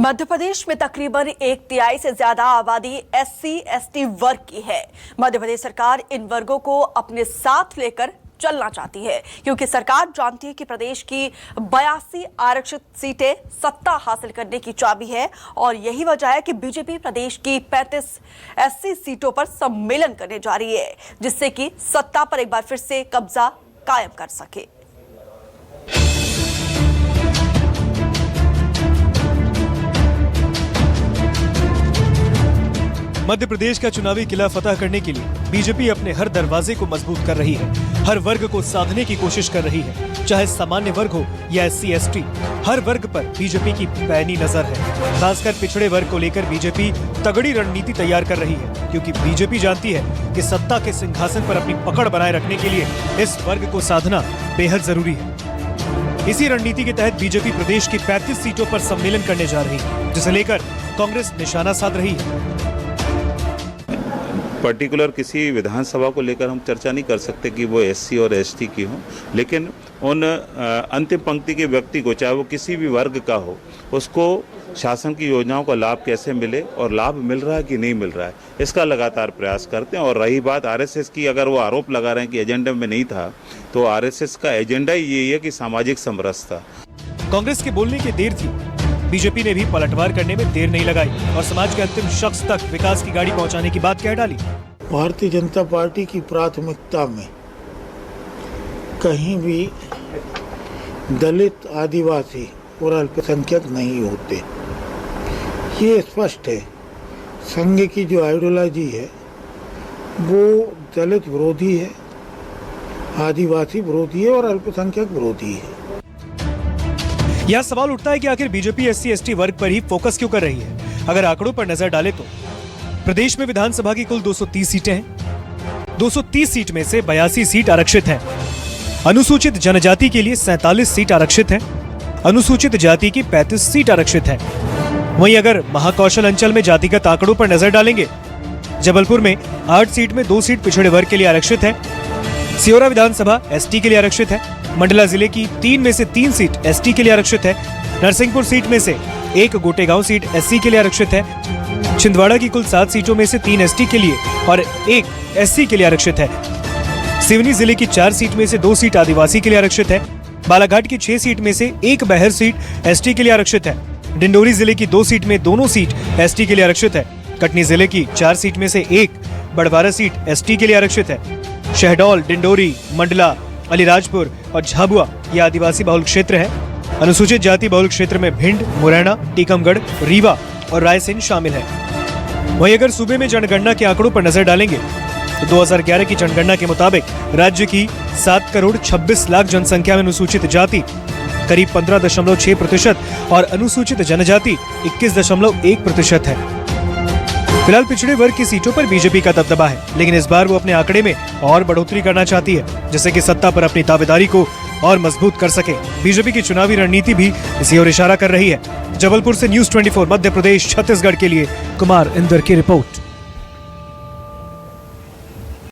मध्य प्रदेश में तकरीबन 1/3 से ज्यादा आबादी SC/ST वर्ग की है। मध्य प्रदेश सरकार इन वर्गों को अपने साथ लेकर चलना चाहती है, क्योंकि सरकार जानती है कि प्रदेश की 82 आरक्षित सीटें सत्ता हासिल करने की चाबी है और यही वजह है कि बीजेपी प्रदेश की 35 SC सीटों पर सम्मेलन करने जा रही है, जिससे कि सत्ता पर एक बार फिर से कब्जा कायम कर सके। मध्य प्रदेश का चुनावी किला फतह करने के लिए बीजेपी अपने हर दरवाजे को मजबूत कर रही है, हर वर्ग को साधने की कोशिश कर रही है, चाहे सामान्य वर्ग हो या SC/ST, हर वर्ग पर बीजेपी की पैनी नजर है। खासकर पिछड़े वर्ग को लेकर बीजेपी तगड़ी रणनीति तैयार कर रही है, क्योंकि बीजेपी जानती है कि सत्ता के सिंहासन पर अपनी पकड़ बनाए रखने के लिए इस वर्ग को साधना बेहद जरूरी है। इसी रणनीति के तहत बीजेपी प्रदेश की 35 सीटों पर सम्मेलन करने जा रही है, जिसे लेकर कांग्रेस निशाना साध रही है। पर्टिकुलर किसी विधानसभा को लेकर हम चर्चा नहीं कर सकते कि वो SC और ST की हो, लेकिन उन अंतिम पंक्ति के व्यक्ति को, चाहे वो किसी भी वर्ग का हो, उसको शासन की योजनाओं का लाभ कैसे मिले और लाभ मिल रहा है कि नहीं मिल रहा है, इसका लगातार प्रयास करते हैं। और रही बात RSS की, अगर वो आरोप लगा रहे हैं कि एजेंडे में नहीं था, तो RSS का एजेंडा ही यही है कि सामाजिक समरसता। कांग्रेस के बोलने की देर थी, बीजेपी ने भी पलटवार करने में देर नहीं लगाई और समाज के अंतिम शख्स तक विकास की गाड़ी पहुंचाने की बात कह डाली। भारतीय जनता पार्टी की प्राथमिकता में कहीं भी दलित, आदिवासी और अल्पसंख्यक नहीं होते, ये स्पष्ट है। संघ की जो आइडियोलॉजी है वो दलित विरोधी है, आदिवासी विरोधी है और अल्पसंख्यक विरोधी है। यह सवाल उठता है कि आखिर बीजेपी SC/ST वर्ग पर ही फोकस क्यों कर रही है। अगर आंकड़ों पर नजर डाले तो प्रदेश में विधानसभा की कुल 230 सीटें हैं। 230 सीट में से 82 सीट आरक्षित हैं। अनुसूचित जनजाति के लिए 47 सीट आरक्षित हैं। अनुसूचित जाति की 35 सीट आरक्षित हैं। वहीं अगर महाकौशल अंचल में जातिगत आंकड़ों पर नजर डालेंगे, जबलपुर में 8 सीट में 2 सीट पिछड़े वर्ग के लिए आरक्षित है। सियोरा विधानसभा ST के लिए आरक्षित है। मंडला जिले की 3 में से 3 सीट ST के लिए आरक्षित है। नरसिंहपुर सीट में से 1 गोटेगांव सीट SC के लिए आरक्षित है। छिंदवाड़ा की कुल 7 सीटों में से 3 ST के लिए और 1 SC के लिए आरक्षित है। सिवनी जिले की 4 सीट में से 2 सीट आदिवासी के लिए आरक्षित है। बालाघाट की 6 सीट में से 1 बहर सीट ST के लिए आरक्षित है। डिंडोरी जिले की 2 सीट में दोनों सीट ST के लिए आरक्षित है। कटनी जिले की 4 सीट में से 1 बड़वारा सीट ST के लिए आरक्षित है। शहडोल, डिंडोरी, मंडला, अलीराजपुर और झाबुआ ये आदिवासी बहुल क्षेत्र है। अनुसूचित जाति बहुल क्षेत्र में भिंड, मुरैना, टीकमगढ़, रीवा और रायसेन शामिल है। वहीं अगर सूबे में जनगणना के आंकड़ों पर नजर डालेंगे तो 2011 की जनगणना के मुताबिक राज्य की 7 करोड़ 26 लाख जनसंख्या में अनुसूचित जाति करीब 15.6% और अनुसूचित जनजाति 21.1% है। फिलहाल पिछड़े वर्ग की सीटों पर बीजेपी का दबदबा है, लेकिन इस बार वो अपने आंकड़े में और बढ़ोतरी करना चाहती है, जिससे कि सत्ता पर अपनी दावेदारी को और मजबूत कर सके। बीजेपी की चुनावी रणनीति भी इसी ओर इशारा कर रही है। जबलपुर से News 24 मध्य प्रदेश छत्तीसगढ़ के लिए कुमार इंदर की रिपोर्ट।